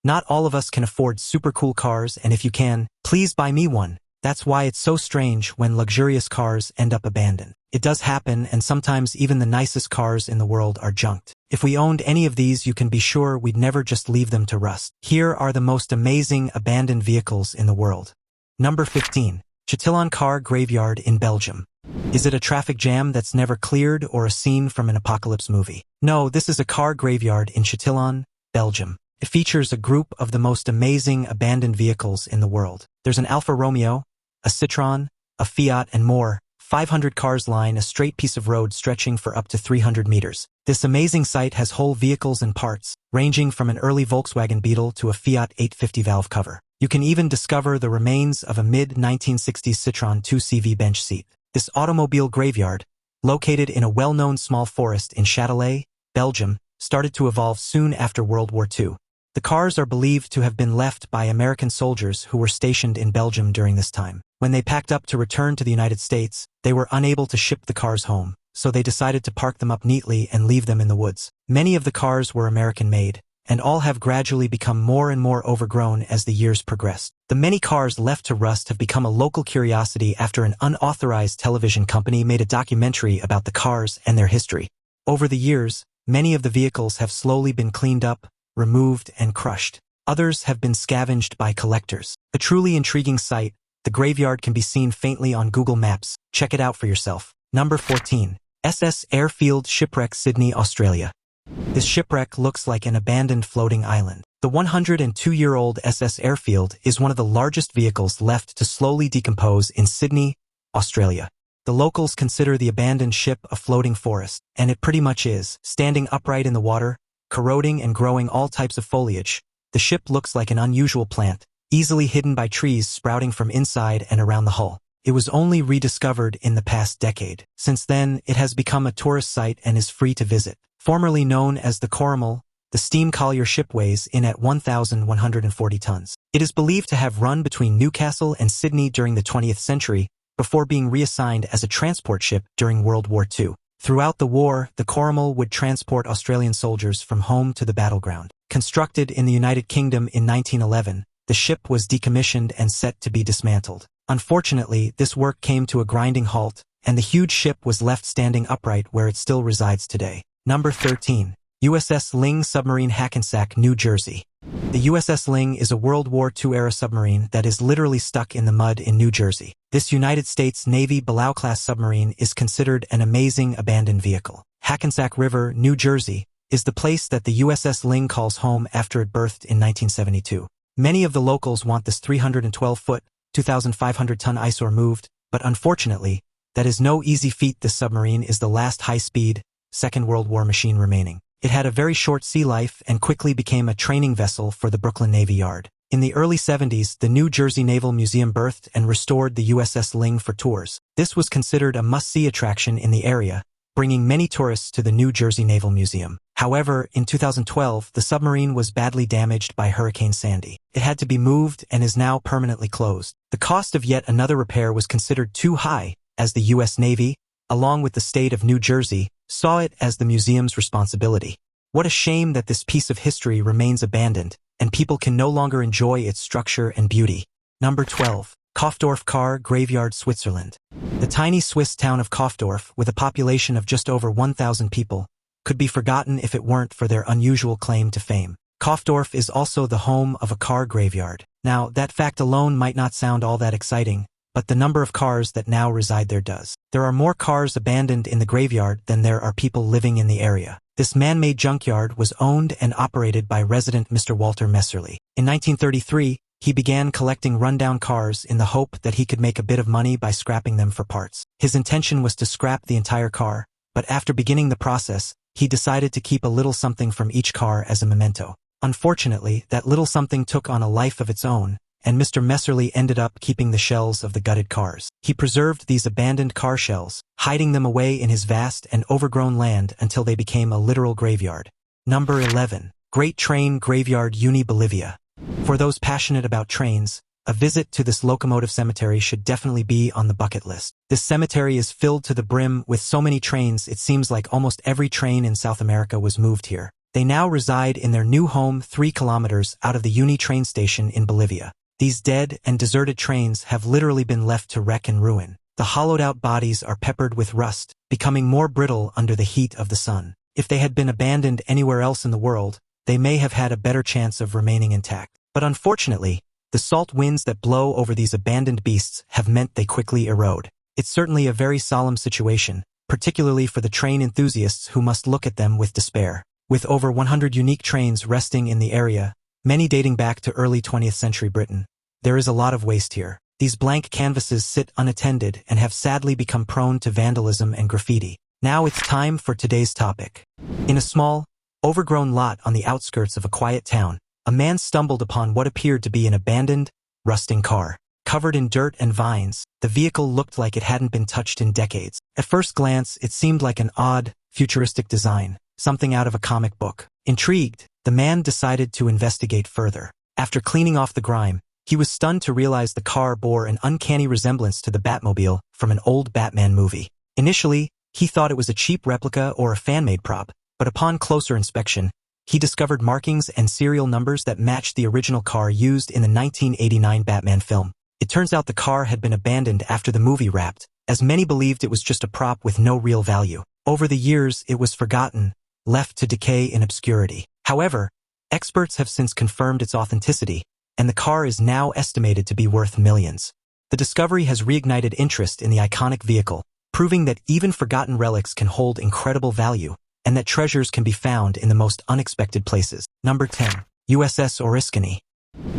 Not all of us can afford super cool cars, and if you can, please buy me one. That's why it's so strange when luxurious cars end up abandoned. It does happen, and sometimes even the nicest cars in the world are junked. If we owned any of these, you can be sure we'd never just leave them to rust. Here are the most amazing abandoned vehicles in the world. Number 15. Chhatillan Car Graveyard in Belgium. Is it a traffic jam that's never cleared or a scene from an apocalypse movie? No, this is a car graveyard in Chhatillan, Belgium. It features a group of the most amazing abandoned vehicles in the world. There's an Alfa Romeo, a Citroën, a Fiat, and more. 500 cars line a straight piece of road stretching for up to 300 meters. This amazing site has whole vehicles and parts, ranging from an early Volkswagen Beetle to a Fiat 850 valve cover. You can even discover the remains of a mid-1960s Citroën 2CV bench seat. This automobile graveyard, located in a well-known small forest in Châtelet, Belgium, started to evolve soon after World War II. The cars are believed to have been left by American soldiers who were stationed in Belgium during this time. When they packed up to return to the United States, they were unable to ship the cars home, so they decided to park them up neatly and leave them in the woods. Many of the cars were American-made, and all have gradually become more and more overgrown as the years progressed. The many cars left to rust have become a local curiosity after an unauthorized television company made a documentary about the cars and their history. Over the years, many of the vehicles have slowly been cleaned up, removed, and crushed. Others have been scavenged by collectors. A truly intriguing sight, the graveyard can be seen faintly on Google Maps. Check it out for yourself. Number 14. SS Airfield Shipwreck, Sydney, Australia. This shipwreck looks like an abandoned floating island. The 102-year-old SS Airfield is one of the largest vehicles left to slowly decompose in Sydney, Australia. The locals consider the abandoned ship a floating forest, and it pretty much is. Standing upright in the water, corroding and growing all types of foliage, the ship looks like an unusual plant, easily hidden by trees sprouting from inside and around the hull. It was only rediscovered in the past decade. Since then, it has become a tourist site and is free to visit. Formerly known as the Coramal, the steam collier ship weighs in at 1,140 tons. It is believed to have run between Newcastle and Sydney during the 20th century, before being reassigned as a transport ship during World War II. Throughout the war, the Coramal would transport Australian soldiers from home to the battleground. Constructed in the United Kingdom in 1911, the ship was decommissioned and set to be dismantled. Unfortunately, this work came to a grinding halt, and the huge ship was left standing upright where it still resides today. Number 13. USS Ling Submarine, Hackensack, New Jersey. The USS Ling is a World War II-era submarine that is literally stuck in the mud in New Jersey. This United States Navy Below-class submarine is considered an amazing abandoned vehicle. Hackensack River, New Jersey, is the place that the USS Ling calls home after it berthed in 1972. Many of the locals want this 312-foot, 2,500-ton eyesore moved, but unfortunately, that is no easy feat. This submarine is the last high-speed, Second World War machine remaining. It had a very short sea life and quickly became a training vessel for the Brooklyn Navy Yard. In the early 70s, the New Jersey Naval Museum berthed and restored the USS Ling for tours. This was considered a must-see attraction in the area, bringing many tourists to the New Jersey Naval Museum. However, in 2012, the submarine was badly damaged by Hurricane Sandy. It had to be moved and is now permanently closed. The cost of yet another repair was considered too high, as the U.S. Navy, along with the state of New Jersey, saw it as the museum's responsibility. What a shame that this piece of history remains abandoned, and people can no longer enjoy its structure and beauty. Number 12. Kofdorf Car Graveyard, Switzerland. The tiny Swiss town of Kofdorf, with a population of just over 1,000 people, could be forgotten if it weren't for their unusual claim to fame. Kofdorf is also the home of a car graveyard. Now, that fact alone might not sound all that exciting, but the number of cars that now reside there does. There are more cars abandoned in the graveyard than there are people living in the area. This man-made junkyard was owned and operated by resident Mr. Walter Messerly. In 1933, he began collecting rundown cars in the hope that he could make a bit of money by scrapping them for parts. His intention was to scrap the entire car, but after beginning the process, he decided to keep a little something from each car as a memento. Unfortunately, that little something took on a life of its own, and Mr. Messerly ended up keeping the shells of the gutted cars. He preserved these abandoned car shells, hiding them away in his vast and overgrown land until they became a literal graveyard. Number 11. Great Train Graveyard, Uni, Bolivia. For those passionate about trains, a visit to this locomotive cemetery should definitely be on the bucket list. This cemetery is filled to the brim with so many trains it seems like almost every train in South America was moved here. They now reside in their new home 3 kilometers out of the Uni train station in Bolivia. These dead and deserted trains have literally been left to wreck and ruin. The hollowed-out bodies are peppered with rust, becoming more brittle under the heat of the sun. If they had been abandoned anywhere else in the world, they may have had a better chance of remaining intact. But unfortunately, the salt winds that blow over these abandoned beasts have meant they quickly erode. It's certainly a very solemn situation, particularly for the train enthusiasts who must look at them with despair. With over 100 unique trains resting in the area, many dating back to early 20th century Britain, there is a lot of waste here. These blank canvases sit unattended and have sadly become prone to vandalism and graffiti. Now it's time for today's topic. In a small, overgrown lot on the outskirts of a quiet town, a man stumbled upon what appeared to be an abandoned, rusting car. Covered in dirt and vines, the vehicle looked like it hadn't been touched in decades. At first glance, it seemed like an odd, futuristic design, something out of a comic book. Intrigued, the man decided to investigate further. After cleaning off the grime, he was stunned to realize the car bore an uncanny resemblance to the Batmobile from an old Batman movie. Initially, he thought it was a cheap replica or a fan-made prop, but upon closer inspection, he discovered markings and serial numbers that matched the original car used in the 1989 Batman film. It turns out the car had been abandoned after the movie wrapped, as many believed it was just a prop with no real value. Over the years, it was forgotten, left to decay in obscurity. However, experts have since confirmed its authenticity, and the car is now estimated to be worth millions. The discovery has reignited interest in the iconic vehicle, proving that even forgotten relics can hold incredible value, and that treasures can be found in the most unexpected places. Number 10. USS Orisan.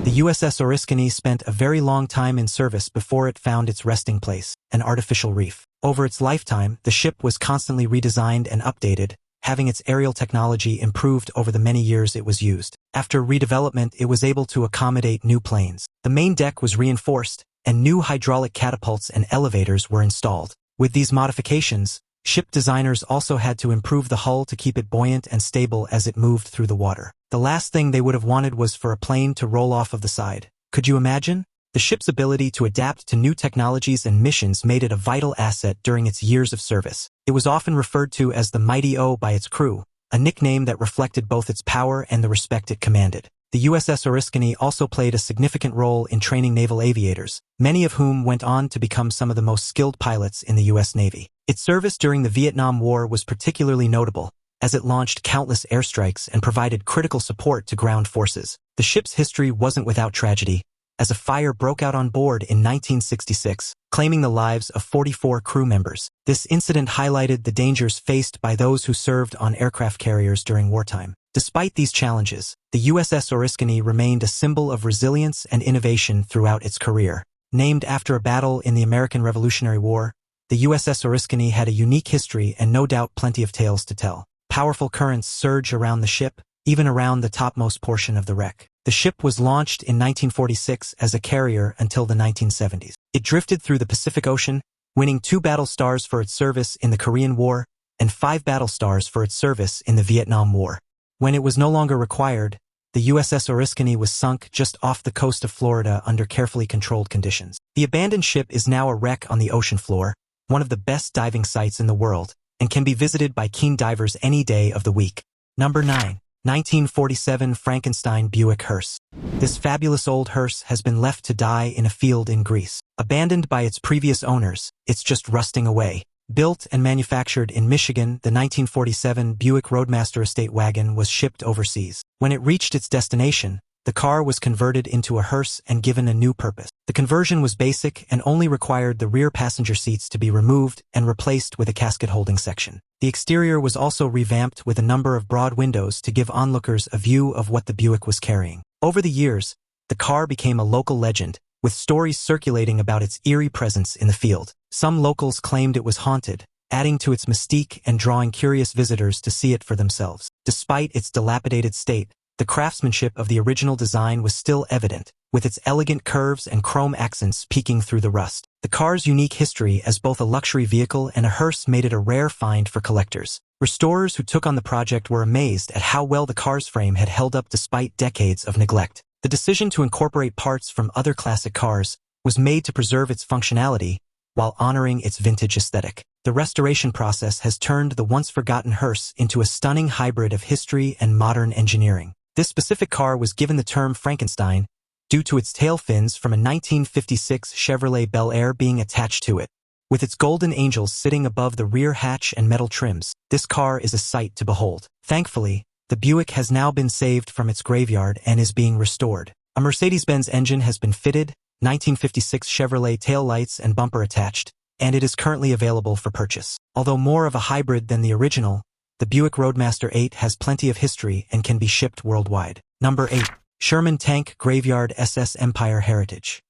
The USS Orisan spent a very long time in service before it found its resting place, an artificial reef. Over its lifetime, the ship was constantly redesigned and updated, having its aerial technology improved over the many years it was used. After redevelopment, it was able to accommodate new planes. The main deck was reinforced, and new hydraulic catapults and elevators were installed. With these modifications, ship designers also had to improve the hull to keep it buoyant and stable as it moved through the water. The last thing they would have wanted was for a plane to roll off of the side. Could you imagine? The ship's ability to adapt to new technologies and missions made it a vital asset during its years of service. It was often referred to as the Mighty O by its crew, a nickname that reflected both its power and the respect it commanded. The USS Orisan also played a significant role in training naval aviators, many of whom went on to become some of the most skilled pilots in the U.S. Navy. Its service during the Vietnam War was particularly notable, as it launched countless airstrikes and provided critical support to ground forces. The ship's history wasn't without tragedy, as a fire broke out on board in 1966, claiming the lives of 44 crew members. This incident highlighted the dangers faced by those who served on aircraft carriers during wartime. Despite these challenges, the USS Orisan remained a symbol of resilience and innovation throughout its career. Named after a battle in the American Revolutionary War, the USS Orisan had a unique history and no doubt plenty of tales to tell. Powerful currents surge around the ship, even around the topmost portion of the wreck. The ship was launched in 1946 as a carrier until the 1970s. It drifted through the Pacific Ocean, winning 2 battle stars for its service in the Korean War and 5 battle stars for its service in the Vietnam War. When it was no longer required, the USS Orisan was sunk just off the coast of Florida under carefully controlled conditions. The abandoned ship is now a wreck on the ocean floor, one of the best diving sites in the world, and can be visited by keen divers any day of the week. Number 9. 1947 Frankenstein Buick hearse. This fabulous old hearse has been left to die in a field in Greece. Abandoned by its previous owners, it's just rusting away. Built and manufactured in Michigan, the 1947 Buick Roadmaster estate wagon was shipped overseas. When it reached its destination, the car was converted into a hearse and given a new purpose. The conversion was basic and only required the rear passenger seats to be removed and replaced with a casket-holding section. The exterior was also revamped with a number of broad windows to give onlookers a view of what the Buick was carrying. Over the years, the car became a local legend, with stories circulating about its eerie presence in the field. Some locals claimed it was haunted, adding to its mystique and drawing curious visitors to see it for themselves. Despite its dilapidated state, the craftsmanship of the original design was still evident, with its elegant curves and chrome accents peeking through the rust. The car's unique history as both a luxury vehicle and a hearse made it a rare find for collectors. Restorers who took on the project were amazed at how well the car's frame had held up despite decades of neglect. The decision to incorporate parts from other classic cars was made to preserve its functionality, while honoring its vintage aesthetic. The restoration process has turned the once-forgotten hearse into a stunning hybrid of history and modern engineering. This specific car was given the term Frankenstein due to its tail fins from a 1956 Chevrolet Bel Air being attached to it. With its golden angels sitting above the rear hatch and metal trims, this car is a sight to behold. Thankfully, the Buick has now been saved from its graveyard and is being restored. A Mercedes-Benz engine has been fitted, 1956 Chevrolet tail lights and bumper attached, and it is currently available for purchase. Although more of a hybrid than the original, the Buick Roadmaster 8 has plenty of history and can be shipped worldwide. Number 8. Sherman Tank Graveyard SS Empire Heritage.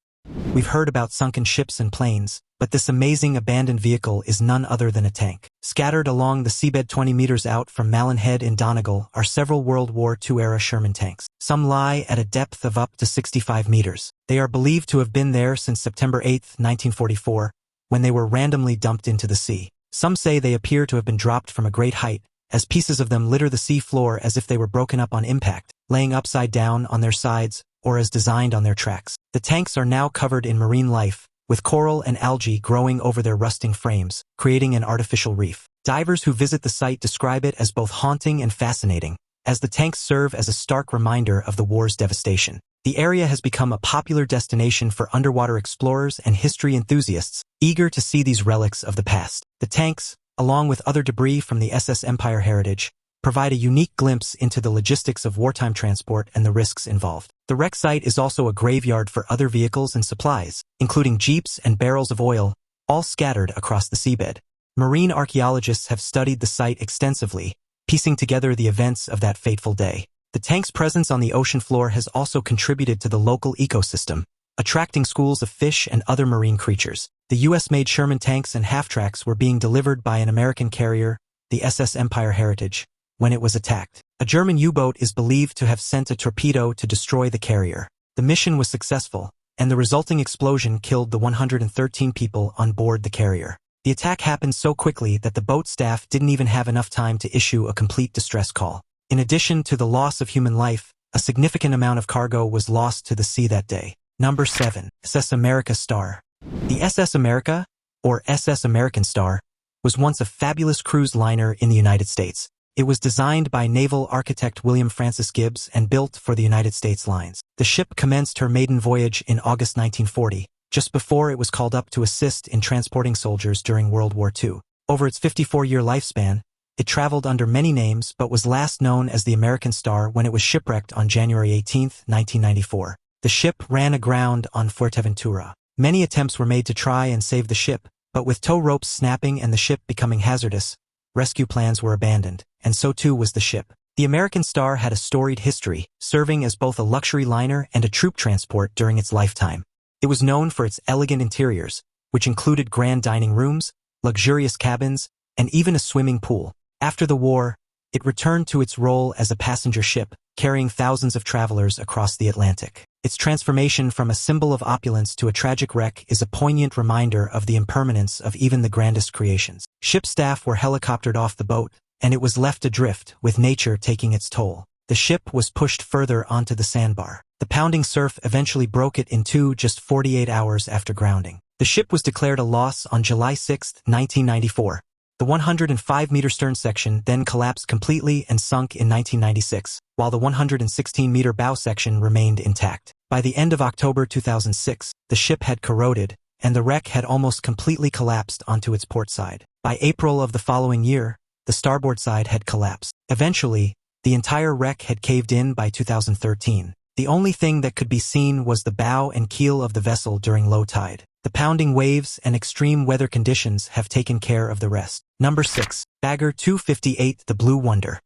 We've heard about sunken ships and planes, but this amazing abandoned vehicle is none other than a tank. Scattered along the seabed 20 meters out from Malin Head in Donegal are several World War II-era Sherman tanks. Some lie at a depth of up to 65 meters. They are believed to have been there since September 8, 1944, when they were randomly dumped into the sea. Some say they appear to have been dropped from a great height, as pieces of them litter the sea floor as if they were broken up on impact, laying upside down on their sides, or as designed on their tracks. The tanks are now covered in marine life, with coral and algae growing over their rusting frames, creating an artificial reef. Divers who visit the site describe it as both haunting and fascinating, as the tanks serve as a stark reminder of the war's devastation. The area has become a popular destination for underwater explorers and history enthusiasts, eager to see these relics of the past. The tanks, along with other debris from the SS Empire heritage, provide a unique glimpse into the logistics of wartime transport and the risks involved. The wreck site is also a graveyard for other vehicles and supplies, including jeeps and barrels of oil, all scattered across the seabed. Marine archaeologists have studied the site extensively, piecing together the events of that fateful day. The tank's presence on the ocean floor has also contributed to the local ecosystem, attracting schools of fish and other marine creatures. The US-made Sherman tanks and half-tracks were being delivered by an American carrier, the SS Empire Heritage, when it was attacked. A German U-boat is believed to have sent a torpedo to destroy the carrier. The mission was successful, and the resulting explosion killed the 113 people on board the carrier. The attack happened so quickly that the boat staff didn't even have enough time to issue a complete distress call. In addition to the loss of human life, a significant amount of cargo was lost to the sea that day. Number 7. SS America Star. The SS America, or SS American Star, was once a fabulous cruise liner in the United States. It was designed by naval architect William Francis Gibbs and built for the United States lines. The ship commenced her maiden voyage in August 1940, just before it was called up to assist in transporting soldiers during World War II. Over its 54-year lifespan, it traveled under many names but was last known as the American Star when it was shipwrecked on January 18, 1994. The ship ran aground on Fuerteventura. Many attempts were made to try and save the ship, but with tow ropes snapping and the ship becoming hazardous, rescue plans were abandoned, and so too was the ship. The American Star had a storied history, serving as both a luxury liner and a troop transport during its lifetime. It was known for its elegant interiors, which included grand dining rooms, luxurious cabins, and even a swimming pool. After the war, it returned to its role as a passenger ship, carrying thousands of travelers across the Atlantic. Its transformation from a symbol of opulence to a tragic wreck is a poignant reminder of the impermanence of even the grandest creations. Ship staff were helicoptered off the boat, and it was left adrift, with nature taking its toll. The ship was pushed further onto the sandbar. The pounding surf eventually broke it in two just 48 hours after grounding. The ship was declared a loss on July 6, 1994. The 105-meter stern section then collapsed completely and sunk in 1996, while the 116-meter bow section remained intact. By the end of October 2006, the ship had corroded, and the wreck had almost completely collapsed onto its port side. By April of the following year, the starboard side had collapsed. Eventually, the entire wreck had caved in by 2013. The only thing that could be seen was the bow and keel of the vessel during low tide. The pounding waves and extreme weather conditions have taken care of the rest. Number 6. Bagger 258 The Blue Wonder.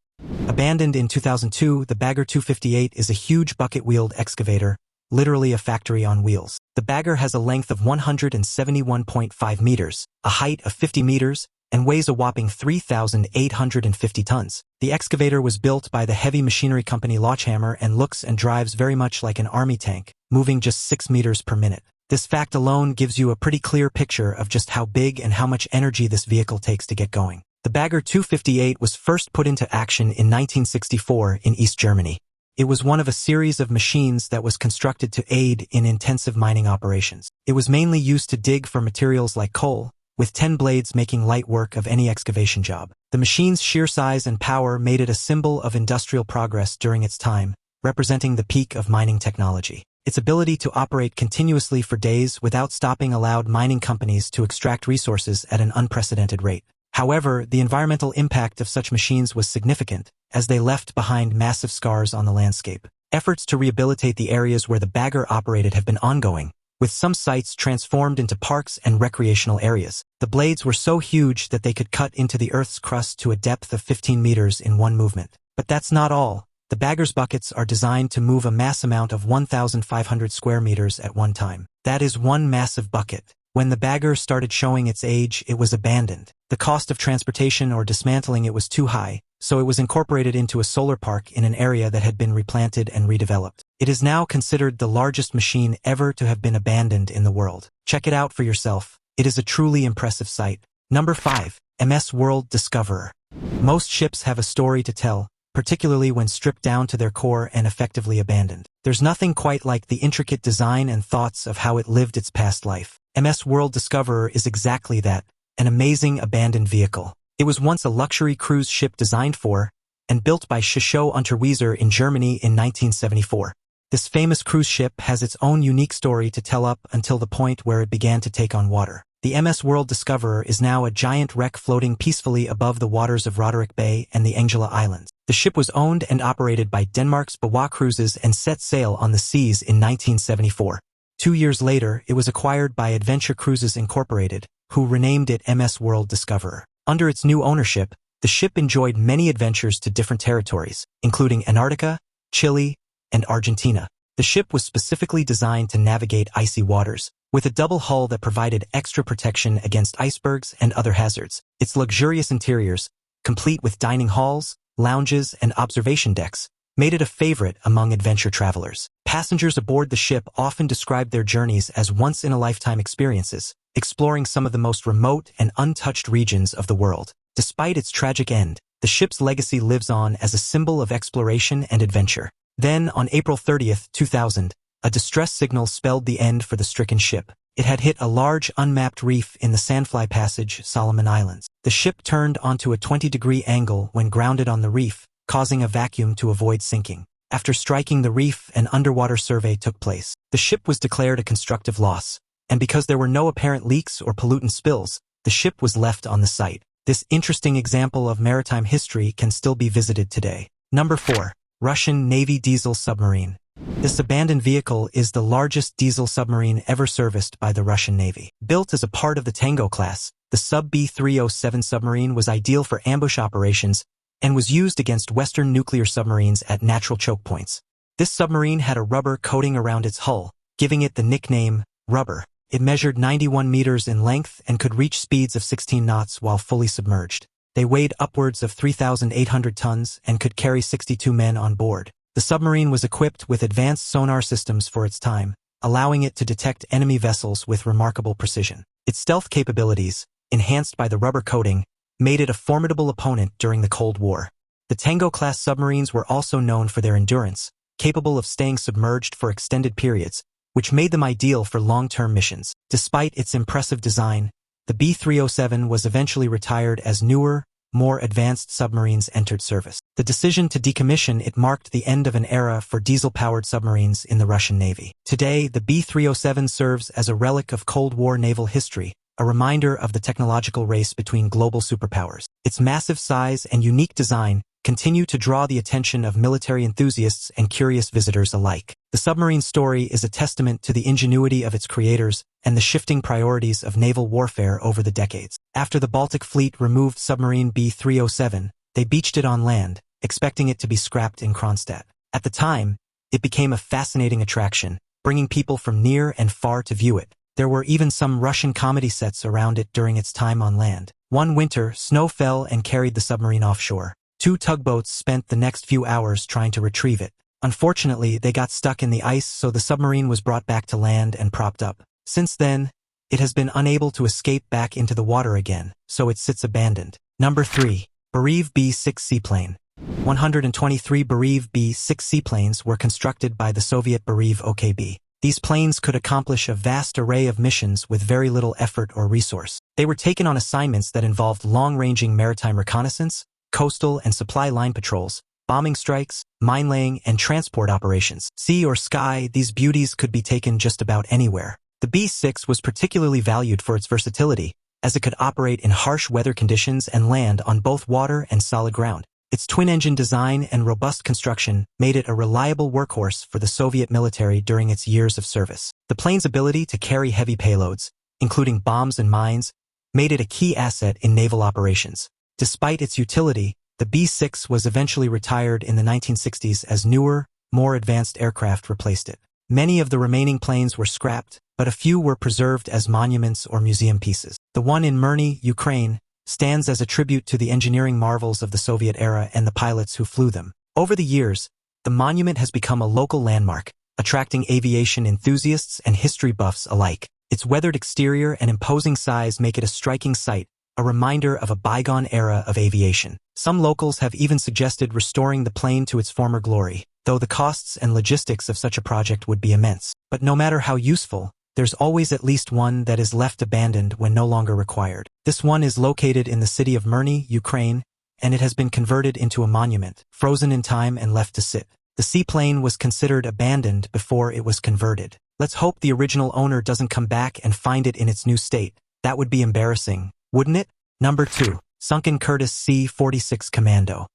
Abandoned in 2002, the Bagger 258 is a huge bucket-wheeled excavator, literally a factory on wheels. The Bagger has a length of 171.5 meters, a height of 50 meters, and weighs a whopping 3,850 tons. The excavator was built by the heavy machinery company Lochhammer and looks and drives very much like an army tank, moving just 6 meters per minute. This fact alone gives you a pretty clear picture of just how big and how much energy this vehicle takes to get going. The Bagger 258 was first put into action in 1964 in East Germany. It was one of a series of machines that was constructed to aid in intensive mining operations. It was mainly used to dig for materials like coal, with 10 blades making light work of any excavation job. The machine's sheer size and power made it a symbol of industrial progress during its time, representing the peak of mining technology. Its ability to operate continuously for days without stopping allowed mining companies to extract resources at an unprecedented rate. However, the environmental impact of such machines was significant, as they left behind massive scars on the landscape. Efforts to rehabilitate the areas where the bagger operated have been ongoing, with some sites transformed into parks and recreational areas. The blades were so huge that they could cut into the Earth's crust to a depth of 15 meters in one movement. But that's not all. The bagger's buckets are designed to move a mass amount of 1,500 square meters at one time. That is one massive bucket. When the bagger started showing its age, it was abandoned. The cost of transportation or dismantling it was too high, so it was incorporated into a solar park in an area that had been replanted and redeveloped. It is now considered the largest machine ever to have been abandoned in the world. Check it out for yourself. It is a truly impressive sight. Number 5. MSWorld Discoverer. Most ships have a story to tell, particularly when stripped down to their core and effectively abandoned. There's nothing quite like the intricate design and thoughts of how it lived its past life. MSWorld Discoverer is exactly that, an amazing abandoned vehicle. It was once a luxury cruise ship designed for and built by Shisho Unterweser in Germany in 1974. This famous cruise ship has its own unique story to tell up until the point where it began to take on water. The MSWorld Discoverer is now a giant wreck floating peacefully above the waters of Roderick Bay and the Angela Islands. The ship was owned and operated by Denmark's BWA Cruises and set sail on the seas in 1974. 2 years later, it was acquired by Adventure Cruises Incorporated, who renamed it MSWorld Discoverer. Under its new ownership, the ship enjoyed many adventures to different territories, including Antarctica, Chile, and Argentina. The ship was specifically designed to navigate icy waters, with a double hull that provided extra protection against icebergs and other hazards. Its luxurious interiors, complete with dining halls, lounges, and observation decks, made it a favorite among adventure travelers. Passengers aboard the ship often described their journeys as once-in-a-lifetime experiences, exploring some of the most remote and untouched regions of the world. Despite its tragic end, the ship's legacy lives on as a symbol of exploration and adventure. Then, on April 30, 2000, a distress signal spelled the end for the stricken ship. It had hit a large unmapped reef in the Sandfly Passage, Solomon Islands. The ship turned onto a 20-degree angle when grounded on the reef, causing a vacuum to avoid sinking. After striking the reef, an underwater survey took place. The ship was declared a constructive loss, and because there were no apparent leaks or pollutant spills, the ship was left on the site. This interesting example of maritime history can still be visited today. Number 4. Russian Navy Diesel Submarine. This abandoned vehicle is the largest diesel submarine ever serviced by the Russian Navy. Built as a part of the Tango class, the Sub B307 submarine was ideal for ambush operations and was used against Western nuclear submarines at natural choke points. This submarine had a rubber coating around its hull, giving it the nickname Rubber. It measured 91 meters in length and could reach speeds of 16 knots while fully submerged. They weighed upwards of 3,800 tons and could carry 62 men on board. The submarine was equipped with advanced sonar systems for its time, allowing it to detect enemy vessels with remarkable precision. Its stealth capabilities, enhanced by the rubber coating, made it a formidable opponent during the Cold War. The Tango-class submarines were also known for their endurance, capable of staying submerged for extended periods, which made them ideal for long-term missions. Despite its impressive design, the B307 was eventually retired as newer, more advanced submarines entered service. The decision to decommission it marked the end of an era for diesel-powered submarines in the Russian Navy. Today, the B307 serves as a relic of Cold War naval history, a reminder of the technological race between global superpowers. Its massive size and unique design continue to draw the attention of military enthusiasts and curious visitors alike. The submarine story is a testament to the ingenuity of its creators and the shifting priorities of naval warfare over the decades. After the Baltic Fleet removed submarine B307, they beached it on land, expecting it to be scrapped in Kronstadt. At the time, it became a fascinating attraction, bringing people from near and far to view it. There were even some Russian comedy sets around it during its time on land. One winter, snow fell and carried the submarine offshore. 2 tugboats spent the next few hours trying to retrieve it. Unfortunately, they got stuck in the ice, so the submarine was brought back to land and propped up. Since then, it has been unable to escape back into the water again, so it sits abandoned. Number 3. Bereave B6C Plane. 123 Bereev B6C planes were constructed by the Soviet Bereev OKB. These planes could accomplish a vast array of missions with very little effort or resource. They were taken on assignments that involved long-ranging maritime reconnaissance, coastal and supply line patrols, bombing strikes, mine-laying, and transport operations. Sea or sky, these beauties could be taken just about anywhere. The B6 was particularly valued for its versatility, as it could operate in harsh weather conditions and land on both water and solid ground. Its twin-engine design and robust construction made it a reliable workhorse for the Soviet military during its years of service. The plane's ability to carry heavy payloads, including bombs and mines, made it a key asset in naval operations. Despite its utility, the B6 was eventually retired in the 1960s as newer, more advanced aircraft replaced it. Many of the remaining planes were scrapped, but a few were preserved as monuments or museum pieces. The one in Mirny, Ukraine, stands as a tribute to the engineering marvels of the Soviet era and the pilots who flew them. Over the years, the monument has become a local landmark, attracting aviation enthusiasts and history buffs alike. Its weathered exterior and imposing size make it a striking sight, a reminder of a bygone era of aviation. Some locals have even suggested restoring the plane to its former glory, though the costs and logistics of such a project would be immense. But no matter how useful, there's always at least one that is left abandoned when no longer required. This one is located in the city of Mirny, Ukraine, and it has been converted into a monument, frozen in time and left to sit. The seaplane was considered abandoned before it was converted. Let's hope the original owner doesn't come back and find it in its new state. That would be embarrassing, wouldn't it? Number 2. Sunken Curtiss C-46 Commando.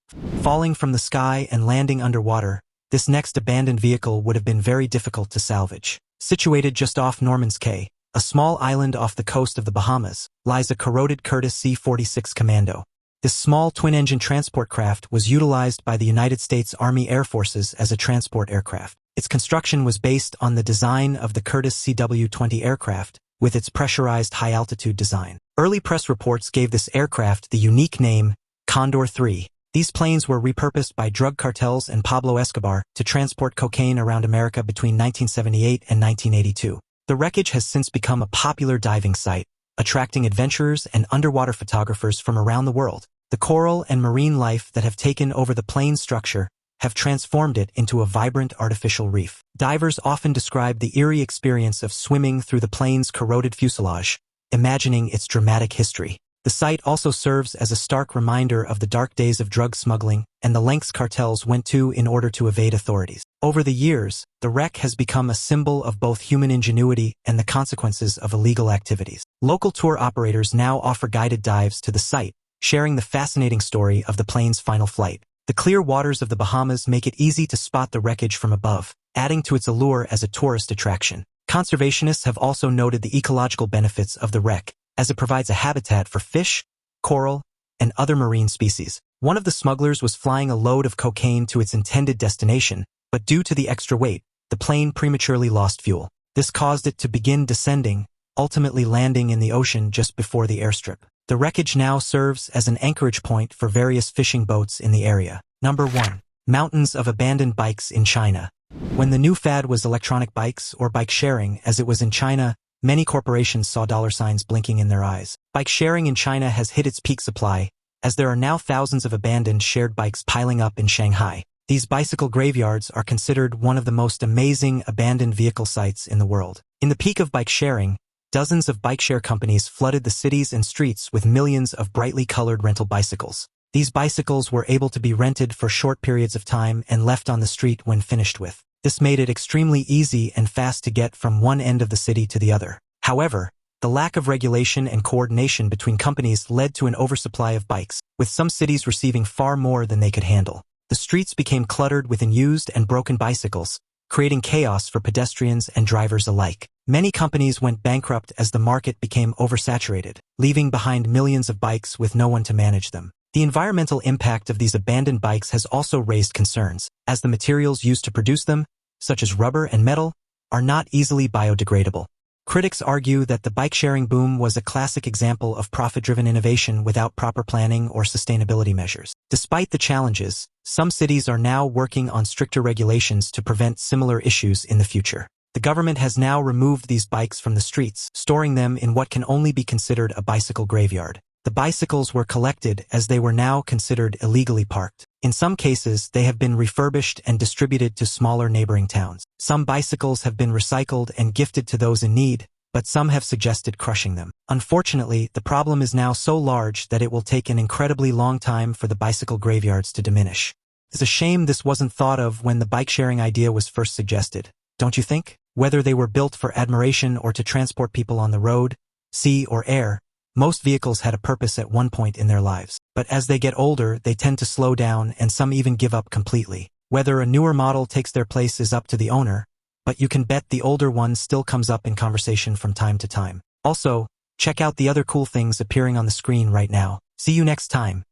Falling from the sky and landing underwater, this next abandoned vehicle would have been very difficult to salvage. Situated just off Norman's Cay, a small island off the coast of the Bahamas, lies a corroded Curtiss C-46 Commando. This small twin-engine transport craft was utilized by the United States Army Air Forces as a transport aircraft. Its construction was based on the design of the Curtiss CW-20 aircraft, with its pressurized high-altitude design. Early press reports gave this aircraft the unique name Condor 3. These planes were repurposed by drug cartels and Pablo Escobar to transport cocaine around America between 1978 and 1982. The wreckage has since become a popular diving site, attracting adventurers and underwater photographers from around the world. The coral and marine life that have taken over the plane's structure have transformed it into a vibrant artificial reef. Divers often describe the eerie experience of swimming through the plane's corroded fuselage, imagining its dramatic history. The site also serves as a stark reminder of the dark days of drug smuggling and the lengths cartels went to in order to evade authorities. Over the years, the wreck has become a symbol of both human ingenuity and the consequences of illegal activities. Local tour operators now offer guided dives to the site, sharing the fascinating story of the plane's final flight. The clear waters of the Bahamas make it easy to spot the wreckage from above, adding to its allure as a tourist attraction. Conservationists have also noted the ecological benefits of the wreck, as it provides a habitat for fish, coral, and other marine species. One of the smugglers was flying a load of cocaine to its intended destination, but due to the extra weight, the plane prematurely lost fuel. This caused it to begin descending, ultimately landing in the ocean just before the airstrip. The wreckage now serves as an anchorage point for various fishing boats in the area. Number 1. Mountains of abandoned bikes in China. When the new fad was electronic bikes or bike sharing, as it was in China, many corporations saw dollar signs blinking in their eyes. Bike sharing in China has hit its peak supply, as there are now thousands of abandoned shared bikes piling up in Shanghai. These bicycle graveyards are considered one of the most amazing abandoned vehicle sites in the world. In the peak of bike sharing, dozens of bike share companies flooded the cities and streets with millions of brightly colored rental bicycles. These bicycles were able to be rented for short periods of time and left on the street when finished with. This made it extremely easy and fast to get from one end of the city to the other. However, the lack of regulation and coordination between companies led to an oversupply of bikes, with some cities receiving far more than they could handle. The streets became cluttered with unused and broken bicycles, creating chaos for pedestrians and drivers alike. Many companies went bankrupt as the market became oversaturated, leaving behind millions of bikes with no one to manage them. The environmental impact of these abandoned bikes has also raised concerns, as the materials used to produce them, such as rubber and metal, are not easily biodegradable. Critics argue that the bike-sharing boom was a classic example of profit-driven innovation without proper planning or sustainability measures. Despite the challenges, some cities are now working on stricter regulations to prevent similar issues in the future. The government has now removed these bikes from the streets, storing them in what can only be considered a bicycle graveyard. The bicycles were collected as they were now considered illegally parked. In some cases, they have been refurbished and distributed to smaller neighboring towns. Some bicycles have been recycled and gifted to those in need, but some have suggested crushing them. Unfortunately, the problem is now so large that it will take an incredibly long time for the bicycle graveyards to diminish. It's a shame this wasn't thought of when the bike-sharing idea was first suggested, don't you think? Whether they were built for admiration or to transport people on the road, sea, or air, most vehicles had a purpose at one point in their lives. But as they get older, they tend to slow down and some even give up completely. Whether a newer model takes their place is up to the owner, but you can bet the older one still comes up in conversation from time to time. Also, check out the other cool things appearing on the screen right now. See you next time.